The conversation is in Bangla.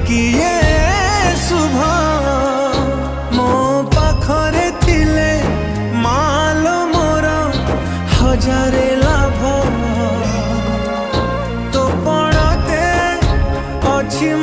किए शुभ मो पाखरे थिले माल मोर हजारे लाभ तो पड़ते अच्छी